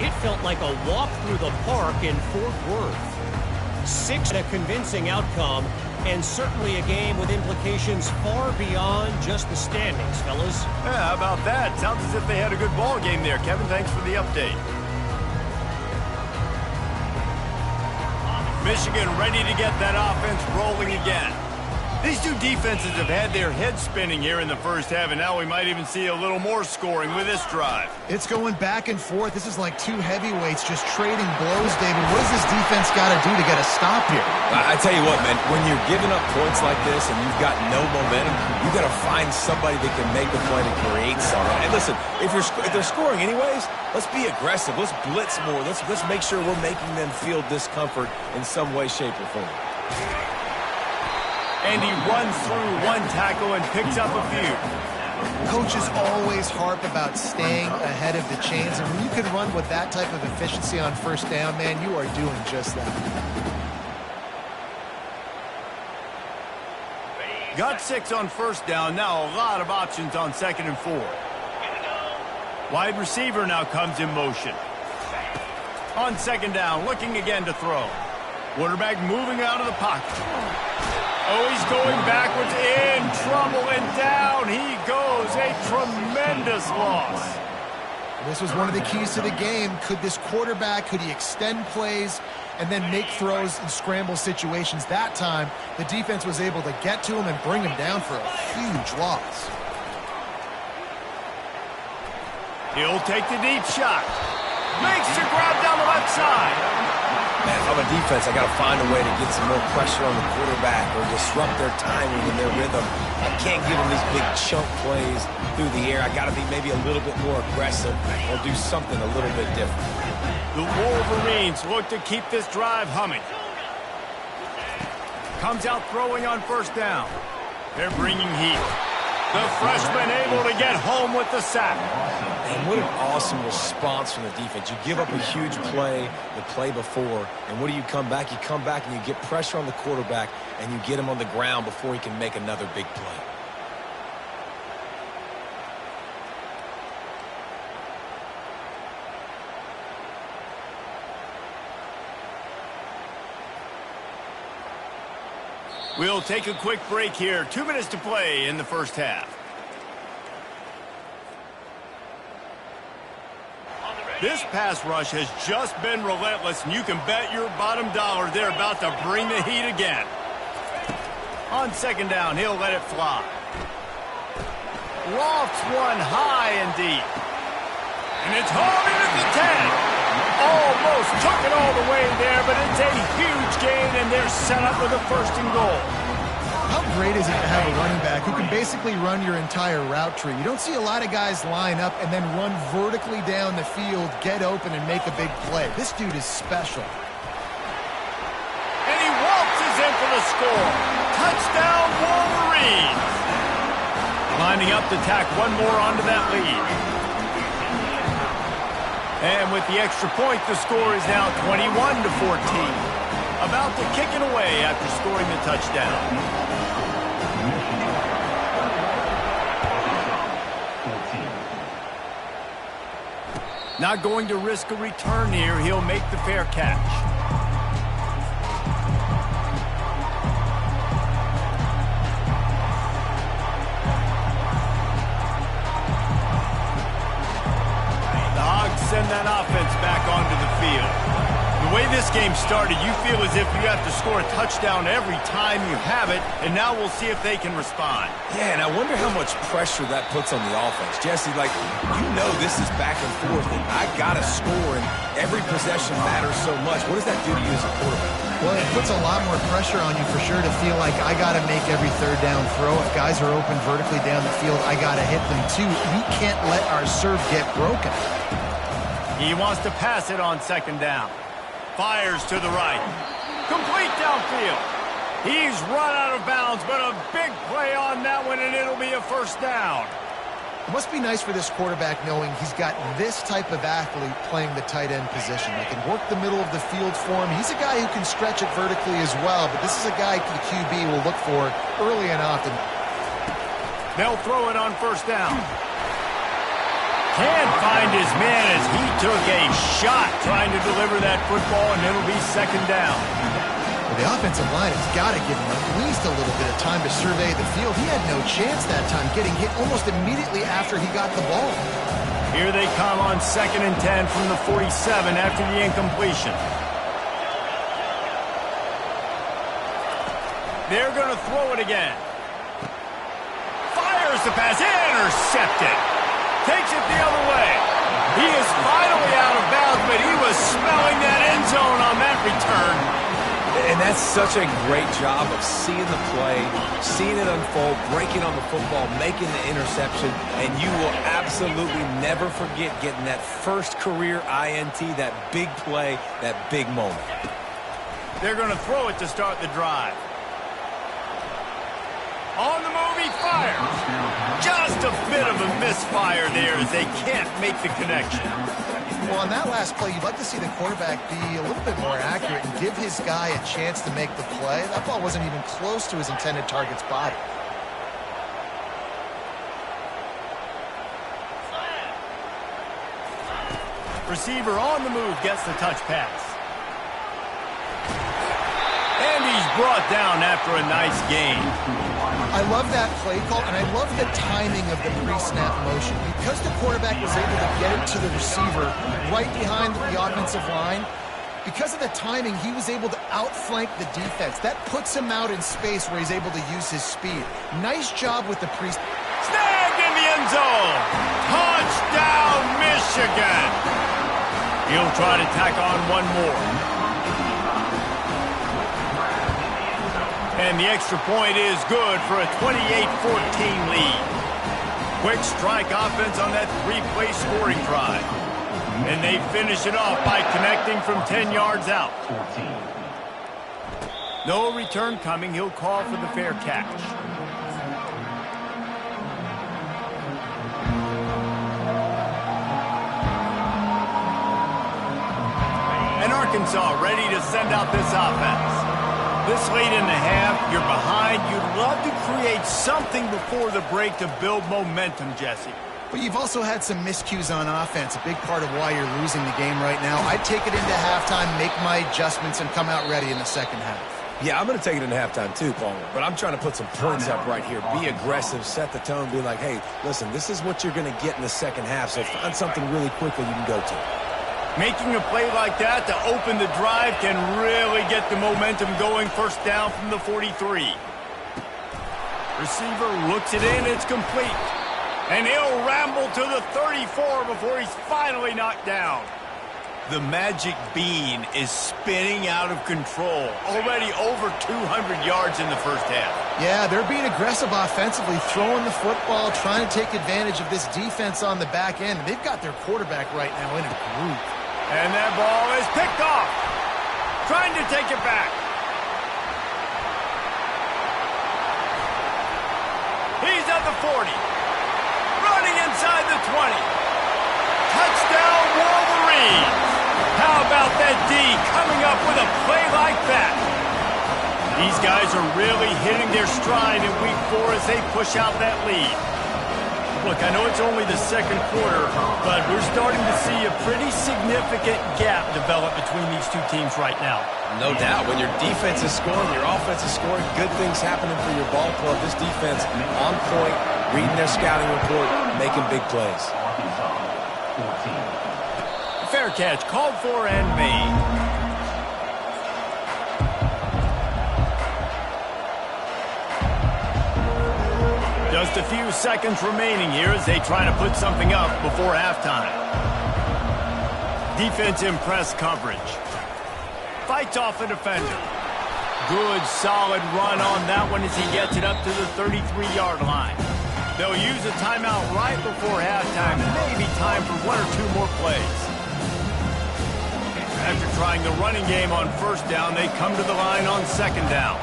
It felt like a walk through the park in Fort Worth. 6, a convincing outcome, and certainly a game with implications far beyond just the standings, fellas. Yeah, how about that? Sounds as if they had a good ball game there. Kevin, thanks for the update. Michigan ready to get that offense rolling again. These two defenses have had their heads spinning here in the first half, and now we might even see a little more scoring with this drive. It's going back and forth. This is like two heavyweights just trading blows, David. What does this defense got to do to get a stop here? I tell you what, man, when you're giving up points like this and you've got no momentum, you got to find somebody that can make a play to create something. And listen, if they're scoring anyways, let's be aggressive. Let's blitz more. Let's make sure we're making them feel discomfort in some way, shape, or form. And he runs through one tackle and picks up a few. Coaches always harp about staying ahead of the chains, and when you can run with that type of efficiency on first down, man, you are doing just that. Got 6 on first down. Now a lot of options on 2nd and 4. Wide receiver now comes in motion. On 2nd down, looking again to throw. Quarterback moving out of the pocket. Oh, he's going backwards, in trouble, and down he goes. A tremendous loss. This was one of the keys to the game. Could this quarterback, could he extend plays and then make throws in scramble situations? That time, the defense was able to get to him and bring him down for a huge loss. He'll take the deep shot. Makes the grab down the left side. Man, if I'm a defense, I got to find a way to get some more pressure on the quarterback or disrupt their timing and their rhythm. I can't give them these big chunk plays through the air. I got to be maybe a little bit more aggressive or do something a little bit different. The Wolverines look to keep this drive humming. Comes out throwing on first down. They're bringing heat. The freshman able to get home with the sack. And what an awesome response from the defense. You give up a huge play the play before, and what do you come back? You come back and you get pressure on the quarterback, and you get him on the ground before he can make another big play. We'll take a quick break here. 2 minutes to play in the first half. This pass rush has just been relentless, and you can bet your bottom dollar they're about to bring the heat again. On 2nd down, he'll let it fly. Lofts one high and deep. And it's home in at the 10. Almost took it all the way there, but it's a huge gain, and they're set up with a 1st and goal. How great is it to have a running back who can basically run your entire route tree? You don't see a lot of guys line up and then run vertically down the field, get open, and make a big play. This dude is special. And he waltzes in for the score. Touchdown, Wolverines. Lining up to tack one more onto that lead. And with the extra point, the score is now 21-14. About to kick it away after scoring the touchdown. Not going to risk a return here. He'll make the fair catch. The Hogs send that offense back onto the field. The way this game started, you feel as if you have to score a touchdown every time you have it, and now we'll see if they can respond. Yeah, and I wonder how much pressure that puts on the offense. Jesse, like, you know this is back and forth, and I got to score, and every possession matters so much. What does that do to you as a quarterback? Well, it puts a lot more pressure on you for sure to feel like I got to make every 3rd down throw. If guys are open vertically down the field, I got to hit them too. We can't let our serve get broken. He wants to pass it on 2nd down. Fires to the right. Complete downfield. He's run out of bounds, but a big play on that one, and it'll be a 1st down. It must be nice for this quarterback knowing he's got this type of athlete playing the tight end position. They can work the middle of the field for him. He's a guy who can stretch it vertically as well, but this is a guy the QB will look for early and often. They'll throw it on 1st down. Can't find his man as he took a shot trying to deliver that football, and it'll be second down. Well, the offensive line has got to give him at least a little bit of time to survey the field. He had no chance that time, getting hit almost immediately after he got the ball. Here they come on 2nd and 10 from the 47 after the incompletion. They're going to throw it again. Fires the pass. Intercepted. Takes it the other way. He is finally out of bounds, but he was smelling that end zone on that return. And that's such a great job of seeing the play, seeing it unfold, breaking on the football, making the interception, and you will absolutely never forget getting that first career INT, that big play, that big moment. They're going to throw it to start the drive. On the move, he fires. Just a bit of a misfire there as they can't make the connection. Well, on that last play, you'd like to see the quarterback be a little bit more accurate and give his guy a chance to make the play. That ball wasn't even close to his intended target's body. Receiver on the move gets the touch pass. And he's brought down after a nice gain. I love that play call, and I love the timing of the pre-snap motion. Because the quarterback was able to get it to the receiver right behind the offensive line, because of the timing, he was able to outflank the defense. That puts him out in space where he's able to use his speed. Nice job with the pre-snap. Snagged in the end zone. Touchdown, Michigan. He'll try to tack on one more. And the extra point is good for a 28-14 lead. Quick strike offense on that three-play scoring drive. And they finish it off by connecting from 10 yards out. No return coming. He'll call for the fair catch. And Arkansas ready to send out this offense. This late in the half, you're behind. You'd love to create something before the break to build momentum, Jesse. But you've also had some miscues on offense, a big part of why you're losing the game right now. I'd take it into halftime, make my adjustments, and come out ready in the second half. Yeah, I'm going to take it into halftime too, Palmer. But I'm trying to put some points up right here. Be aggressive, set the tone, be like, hey, listen, this is what you're going to get in the second half, so find something really quickly you can go to. Making a play like that to open the drive can really get the momentum going. First down from the 43. Receiver looks it in. It's complete. And he'll ramble to the 34 before he's finally knocked down. The magic bean is spinning out of control. Already over 200 yards in the first half. Yeah, they're being aggressive offensively, throwing the football, trying to take advantage of this defense on the back end. They've got their quarterback right now in a group. And that ball is picked off. Trying to take it back. He's at the 40. Running inside the 20. Touchdown, Wolverines. How about that D coming up with a play like that? These guys are really hitting their stride in week 4 as they push out that lead. Look, I know it's only the second quarter, but we're starting to see a pretty significant gap develop between these two teams right now. No doubt. When your defense is scoring, your offense is scoring, good things happening for your ball club. This defense on point, reading their scouting report, making big plays. Fair catch called for and made. Just a few seconds remaining here as they try to put something up before halftime. Defense in press coverage. Fights off the defender. Good, solid run on that one as he gets it up to the 33-yard line. They'll use a timeout right before halftime. Maybe time for one or two more plays. After trying the running game on first down, they come to the line on second down.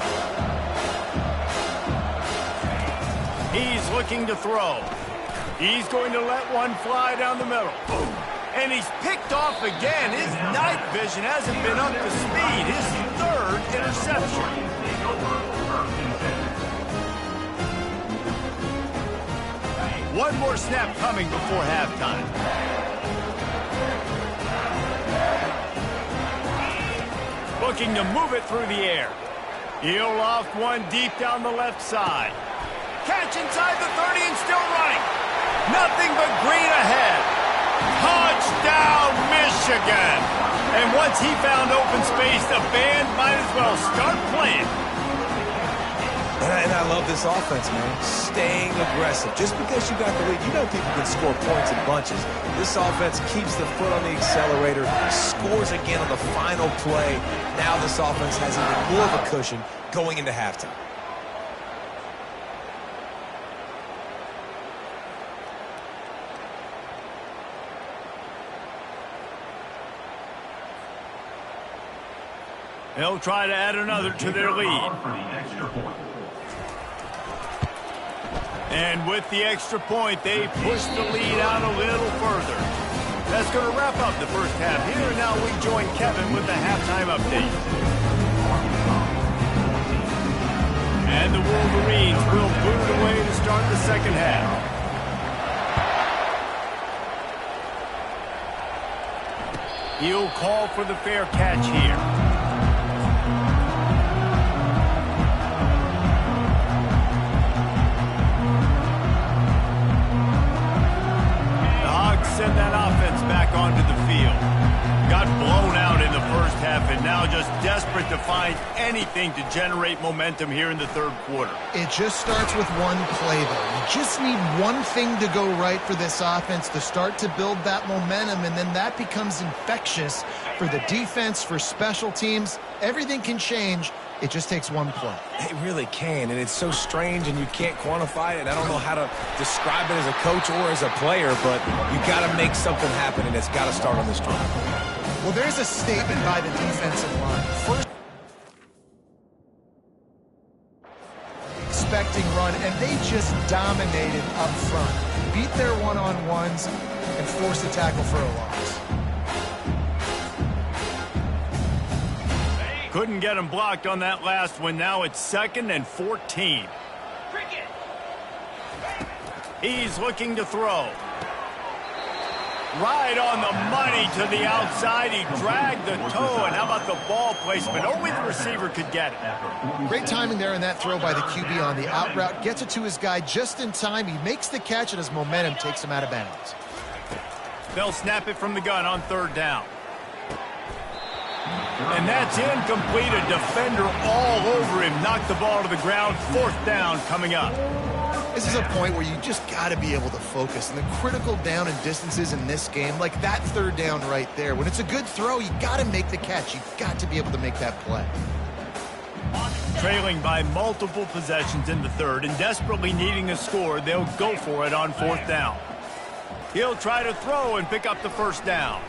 He's looking to throw. He's going to let one fly down the middle. And he's picked off again. His night vision hasn't been up to speed. His third interception. One more snap coming before halftime. looking to move it through the air. He'll loft one deep down the left side. Catch inside the 30 and still running. Nothing but green ahead. Touchdown, Michigan! And once he found open space, the band might as well start playing. And I love this offense, man. Staying aggressive. Just because you got the lead, you know people can score points in bunches. This offense keeps the foot on the accelerator, scores again on the final play. Now this offense has even more of a cushion going into halftime. They'll try to add another to their lead. And with the extra point, they push the lead out a little further. That's going to wrap up the first half here. And now we join Kevin with the halftime update. And the Wolverines will boot it away to start the second half. He'll call for the fair catch here. Send that offense back onto the field. Got blown out in the first half and now just desperate to find anything to generate momentum here in the third quarter. It just starts with one play, though. You just need one thing to go right for this offense to start to build that momentum, and then that becomes infectious for the defense, for special teams. Everything can change. It just takes one play. It really can, and it's so strange, and you can't quantify it. And I don't know how to describe it as a coach or as a player, but you got to make something happen, and it's got to start on this drive. Well, there's a statement by the defensive line. First, expecting run, and they just dominated up front. Beat their one-on-ones and forced a tackle for a loss. Couldn't get him blocked on that last one. Now it's 2nd and 14. He's looking to throw. Right on the money to the outside. He dragged the toe, and how about the ball placement? Only the receiver could get it. Great timing there in that throw by the QB on the out route. Gets it to his guy just in time. He makes the catch, and his momentum takes him out of bounds. They'll snap it from the gun on 3rd down. And that's incomplete. A defender all over him. Knocked the ball to the ground. 4th down coming up. This is a point where you just got to be able to focus. And the critical down and distances in this game, like that 3rd down right there. When it's a good throw, you got to make the catch. You got to be able to make that play. Trailing by multiple possessions in the 3rd and desperately needing a score, they'll go for it on 4th down. He'll try to throw and pick up the 1st down.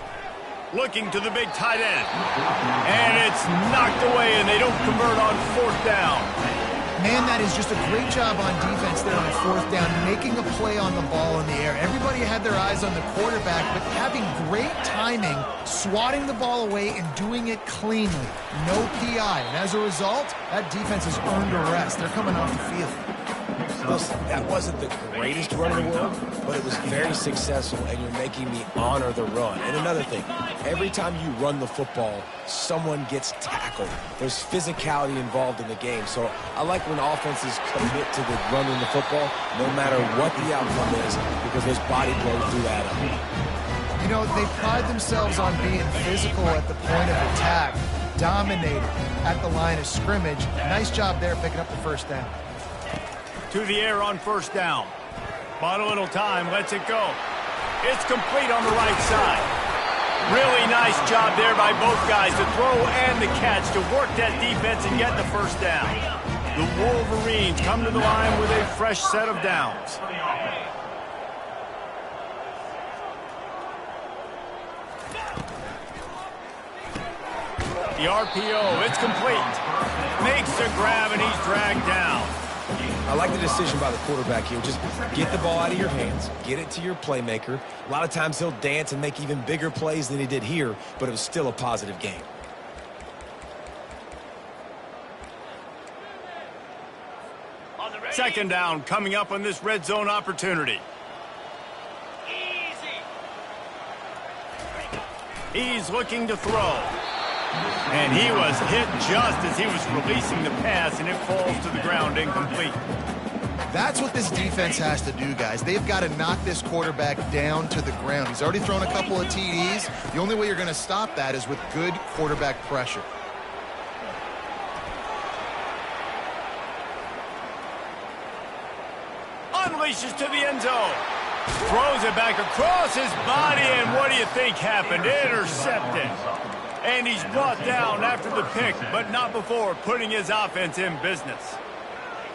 Looking to the big tight end. And it's knocked away, and they don't convert on 4th down. Man, that is just a great job on defense there on 4th down, making a play on the ball in the air. Everybody had their eyes on the quarterback, but having great timing, swatting the ball away, and doing it cleanly. No PI. And as a result, that defense has earned a rest. They're coming off the field. Listen, that wasn't the greatest run in the world, but it was very successful, and you're making me honor the run. And another thing, every time you run the football, someone gets tackled. There's physicality involved in the game. So I like when offenses commit to the running the football, no matter what the outcome is, because those body blows do add up. You know, they pride themselves on being physical at the point of attack, dominated at the line of scrimmage. Nice job there picking up the 1st down. To the air on 1st down. Bought a little time, lets it go. It's complete on the right side. Really nice job there by both guys, the throw and the catch, to work that defense and get the 1st down. The Wolverines come to the line with a fresh set of downs. The RPO, it's complete. Makes the grab, and he's dragged down. I like the decision by the quarterback here. Just get the ball out of your hands, get it to your playmaker. A lot of times he'll dance and make even bigger plays than he did here, but it was still a positive game. Second down coming up on this red zone opportunity. He's looking to throw. And he was hit just as he was releasing the pass, and it falls to the ground incomplete. That's what this defense has to do, guys. They've got to knock this quarterback down to the ground. He's already thrown a couple of TDs. The only way you're going to stop that is with good quarterback pressure. Unleashes to the end zone. Throws it back across his body, and what do you think happened? Intercepted. And he's brought down after the pick, but not before putting his offense in business.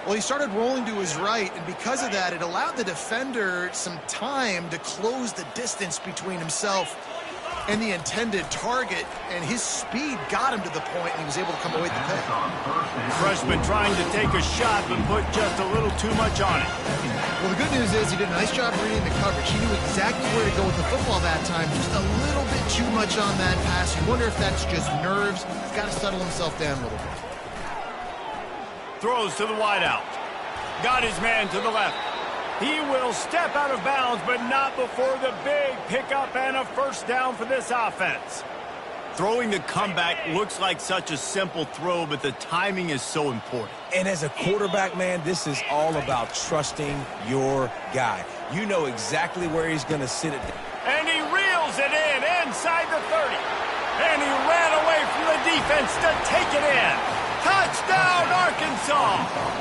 Well, he started rolling to his right, and because of that, it allowed the defender some time to close the distance between himself and the intended target, and his speed got him to the point, and he was able to come away with the pick. Freshman trying to take a shot, but put just a little too much on it. Well, the good news is he did a nice job reading the coverage. He knew exactly where to go with the football that time. Just a little bit too much on that pass. You wonder if that's just nerves. He's got to settle himself down a little bit. Throws to the wideout. Got his man to the left. He will step out of bounds, but not before the big pickup and a first down for this offense. Throwing the comeback looks like such a simple throw, but the timing is so important. And as a quarterback, man, this is all about trusting your guy. You know exactly where he's going to sit it. And he reels it in inside the 30. And he ran away from the defense to take it in. Touchdown, Arkansas!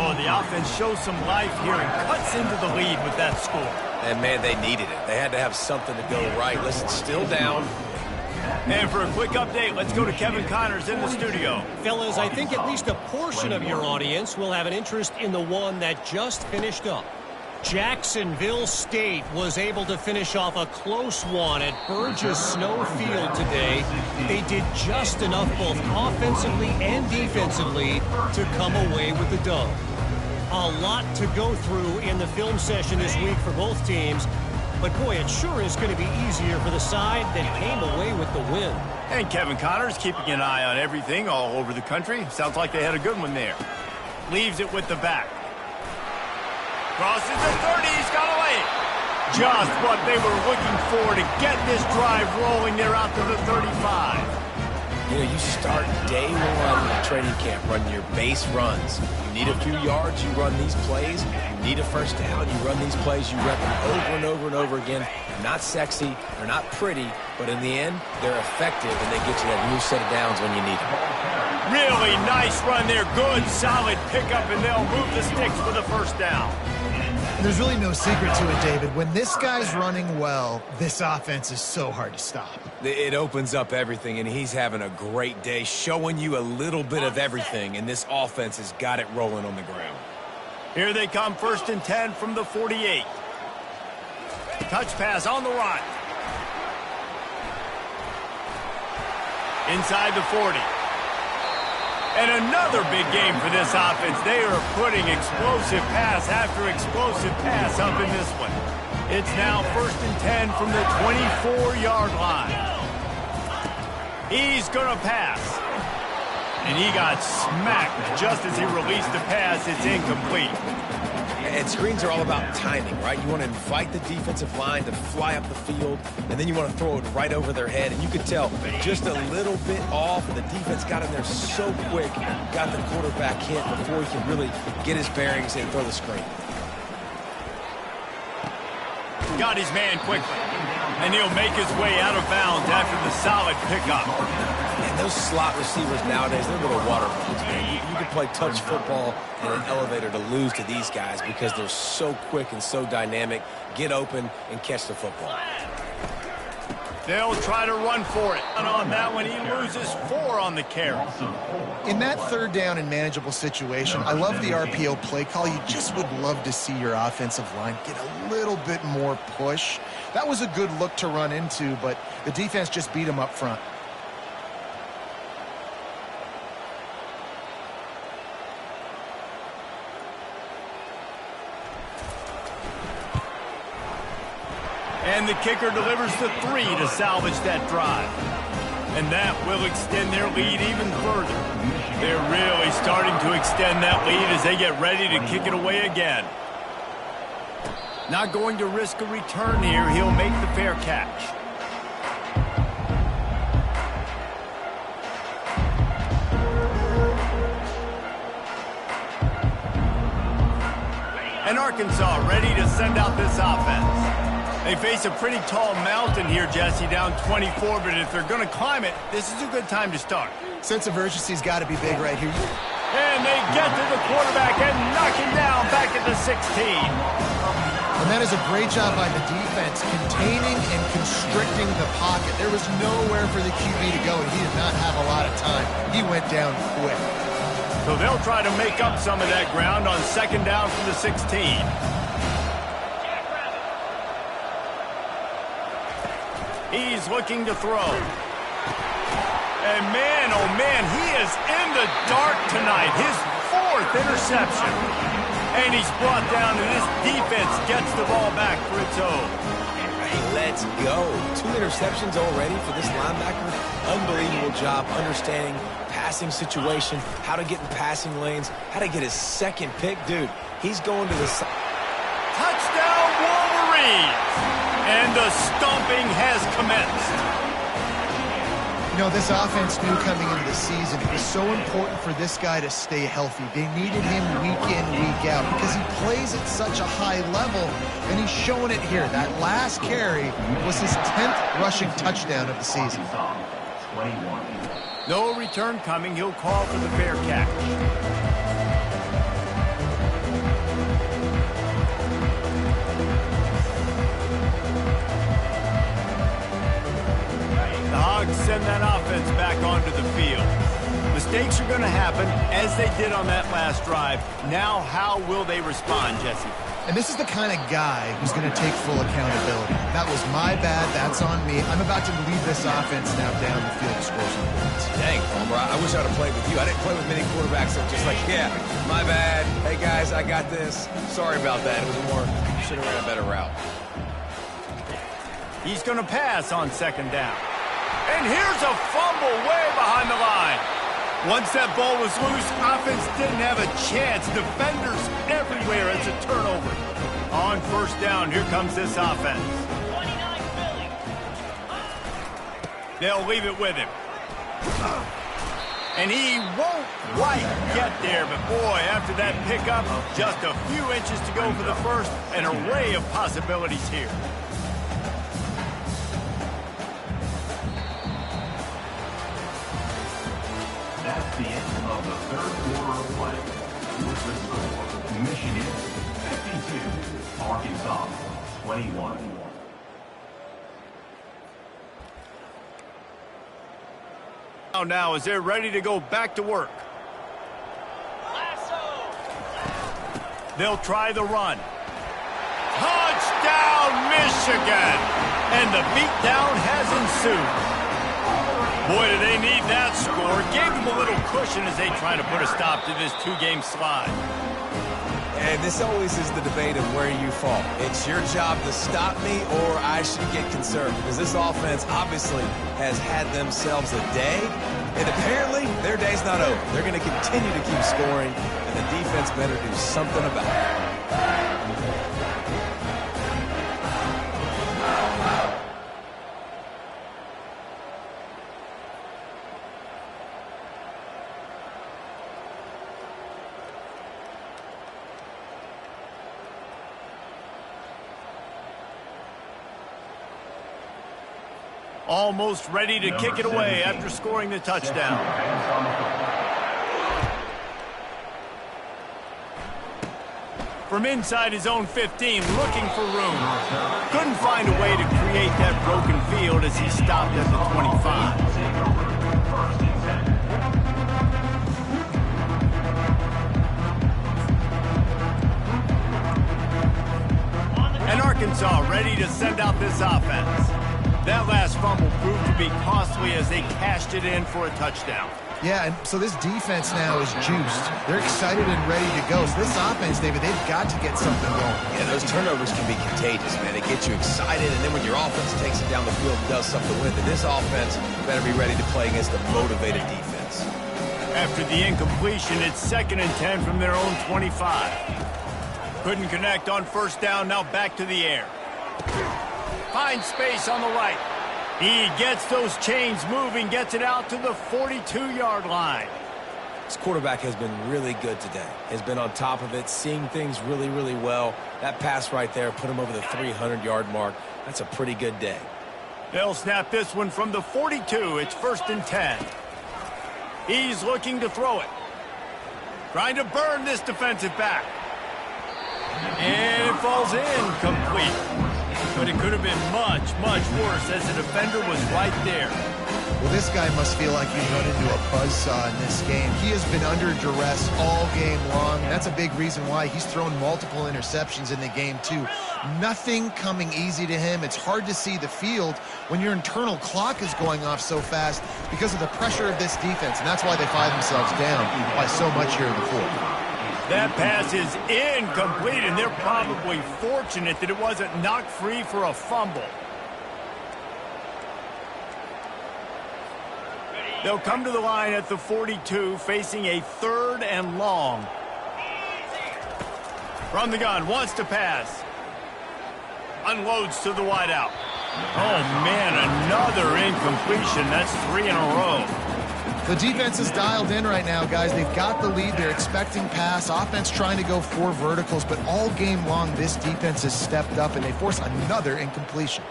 Oh, the offense shows some life here and cuts into the lead with that score. And, man, they needed it. They had to have something to go right. Listen, still down. And for a quick update, let's go to Kevin Connors in the studio. Fellas, I think at least a portion of your audience will have an interest in the one that just finished up. Jacksonville State was able to finish off a close one at Burgess Snow Field today. They did just enough both offensively and defensively to come away with the dub. A lot to go through in the film session this week for both teams, but boy, it sure is going to be easier for the side that came away with the win. And Kevin Connors keeping an eye on everything all over the country. Sounds like they had a good one there. Leaves it with the back. Crosses the 30, he's got away. Just what they were looking for to get this drive rolling. They're out to the 35. You know, you start day one of training camp running your base runs. You need a few yards, you run these plays. You need a first down, you run these plays. You rep them over and over and over again. They're not sexy, they're not pretty, but in the end, they're effective, and they get you that new set of downs when you need them. Really nice run there. Good, solid pickup, and they'll move the sticks for the first down. There's really no secret to it, David. When this guy's running well, this offense is so hard to stop. It opens up everything, and he's having a great day, showing you a little bit of everything, and this offense has got it rolling on the ground. Here they come, 1st and 10 from the 48. Touch pass on the run. Inside the 40. And another big game for this offense. They are putting explosive pass after explosive pass up in this one. It's now 1st and 10 from the 24-yard line. He's going to pass. And he got smacked just as he released the pass. It's incomplete. And screens are all about timing, right? You want to invite the defensive line to fly up the field, and then you want to throw it right over their head. And you could tell just a little bit off, and the defense got in there so quick, got the quarterback hit before he could really get his bearings and throw the screen. Got his man quickly, and he'll make his way out of bounds after the solid pickup. And those slot receivers nowadays, they're little water balls, man. You can play touch football in an elevator to lose to these guys because they're so quick and so dynamic. Get open and catch the football. They'll try to run for it. And on that one, he loses 4 on the carry. In that 3rd down and manageable situation, I love the RPO play call. You just would love to see your offensive line get a little bit more push. That was a good look to run into, but the defense just beat him up front. And the kicker delivers the 3 to salvage that drive. And that will extend their lead even further. They're really starting to extend that lead as they get ready to kick it away again. Not going to risk a return here. He'll make the fair catch. And Arkansas ready to send out this offense. They face a pretty tall mountain here, Jesse, down 24, but if they're going to climb it, this is a good time to start. Sense of urgency's got to be big right here. And they get to the quarterback and knock him down back at the 16. And that is a great job by the defense, containing and constricting the pocket. There was nowhere for the QB to go, and he did not have a lot of time. He went down quick. So they'll try to make up some of that ground on second down from the 16. He's looking to throw. And man, oh man, he is in the dark tonight. His 4th interception. And he's brought down, and this defense gets the ball back for its own. Let's go. 2 interceptions already for this linebacker. Unbelievable job understanding passing situation, how to get in passing lanes, how to get his 2nd pick. Dude, he's going to the side. Touchdown, Wolverines! And the stomping has commenced. You know, this offense knew coming into the season it was so important for this guy to stay healthy. They needed him week in, week out because he plays at such a high level, and he's showing it here. That last carry was his 10th rushing touchdown of the season. No return coming. He'll call for the fair catch. The Hogs send that offense back onto the field. Mistakes are going to happen, as they did on that last drive. Now, how will they respond, Jesse? And this is the kind of guy who's going to take full accountability. That was my bad. That's on me. I'm about to lead this offense now down the field to score some points. Dang, Palmer, I wish I'd have played with you. I didn't play with many quarterbacks that were just like, yeah, my bad. Hey, guys, I got this. Sorry about that. It was more, should have ran a better route. He's going to pass on second down. And here's a fumble way behind the line. Once that ball was loose, offense didn't have a chance. Defenders everywhere. It's a turnover. On first down, here comes this offense. They'll leave it with him. And he won't quite get there, but boy, after that pickup, just a few inches to go for the first. An array of possibilities here. That's the end of the 3rd quarter of play. With the score, Michigan 52, Arkansas 21. Now as they're ready to go back to work. They'll try the run. Touchdown, Michigan! And the beatdown has ensued. Boy, do they need that score. Gave them a little cushion as they try to put a stop to this 2-game slide. And this always is the debate of where you fall. It's your job to stop me or I should get concerned because this offense obviously has had themselves a day, and apparently their day's not over. They're going to continue to keep scoring, and the defense better do something about it. Almost ready to kick it away after scoring the touchdown. From inside his own 15, looking for room. Couldn't find a way to create that broken field as he stopped at the 25. And Arkansas ready to send out this offense. That last fumble proved to be costly as they cashed it in for a touchdown. Yeah, and so this defense now is juiced. They're excited and ready to go. So this offense, David, they've got to get something going. Yeah, those turnovers can be contagious, man. They get you excited, and then when your offense takes it down the field and does something with it, this offense better be ready to play against a motivated defense. After the incompletion, it's 2nd and 10 from their own 25. Couldn't connect on first down, now back to the air. Finds space on the right. He gets those chains moving, gets it out to the 42-yard line. This quarterback has been really good today. Has been on top of it, seeing things really, really well. That pass right there put him over the 300-yard mark. That's a pretty good day. They'll snap this one from the 42. It's 1st and 10. He's looking to throw it. Trying to burn this defensive back. And it falls incomplete. But it could have been much, much worse as the defender was right there. Well, this guy must feel like he's run into a buzzsaw in this game. He has been under duress all game long, and that's a big reason why he's thrown multiple interceptions in the game, too. Nothing coming easy to him. It's hard to see the field when your internal clock is going off so fast because of the pressure of this defense, and that's why they find themselves down by so much here in the fourth. That pass is incomplete, and they're probably fortunate that it wasn't knocked free for a fumble. They'll come to the line at the 42, facing a 3rd and long. From the gun, wants to pass. Unloads to the wideout. Oh, man, another incompletion. That's 3 in a row. The defense is dialed in right now, guys. They've got the lead. They're expecting pass. Offense trying to go 4 verticals, but all game long, this defense has stepped up, and they force another incompletion.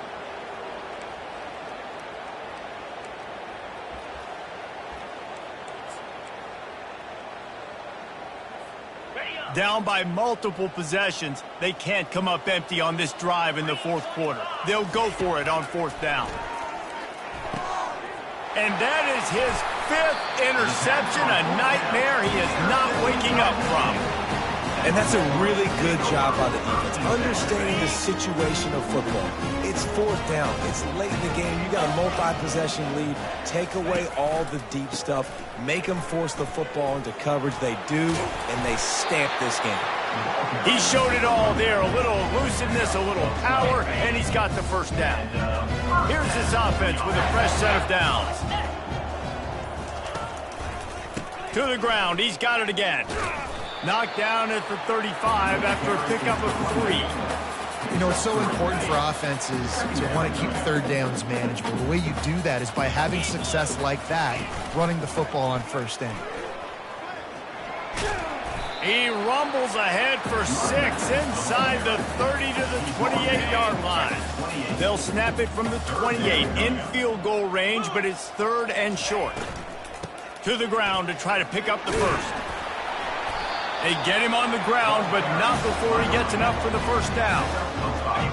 Down by multiple possessions, they can't come up empty on this drive in the 4th quarter. They'll go for it on 4th down. And that is his 5th interception, a nightmare he is not waking up from. And that's a really good job by the defense, understanding the situation of football. It's 4th down. It's late in the game. You got a multi-possession lead. Take away all the deep stuff. Make them force the football into coverage. They do, and they stamp this game. He showed it all there. A little elusiveness, a little power, and he's got the 1st down. Here's this offense with a fresh set of downs. To the ground. He's got it again. Knocked down at the 35 after a pickup of 3. You know, it's so important for offenses to want to keep 3rd downs manageable. The way you do that is by having success like that, running the football on 1st down. He rumbles ahead for 6 inside the 30 to the 28-yard line. They'll snap it from the 28 in field goal range, but it's 3rd and short. To the ground to try to pick up the 1st. They get him on the ground, but not before he gets enough for the 1st down.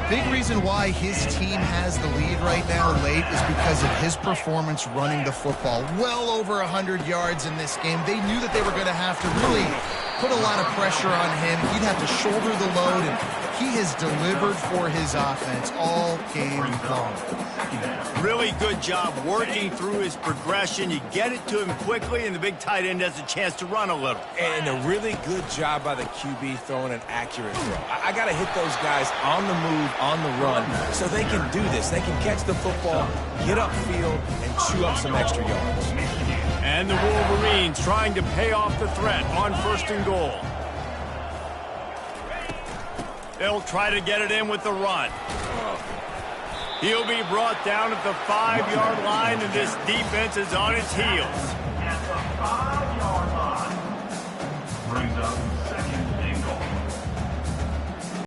Big reason why his team has the lead right now late is because of his performance running the football. Well over 100 yards in this game. They knew that they were going to have to really put a lot of pressure on him. He'd have to shoulder the load, and he has delivered for his offense all game long. Really good job working through his progression. You get it to him quickly, and the big tight end has a chance to run a little. And a really good job by the QB throwing an accurate throw. I got to hit those guys on the move, on the run, so they can do this. They can catch the football, get upfield, and chew up some extra yards. And the Wolverines trying to pay off the threat on 1st and goal. They'll try to get it in with the run. He'll be brought down at the 5-yard line, and this defense is on its heels.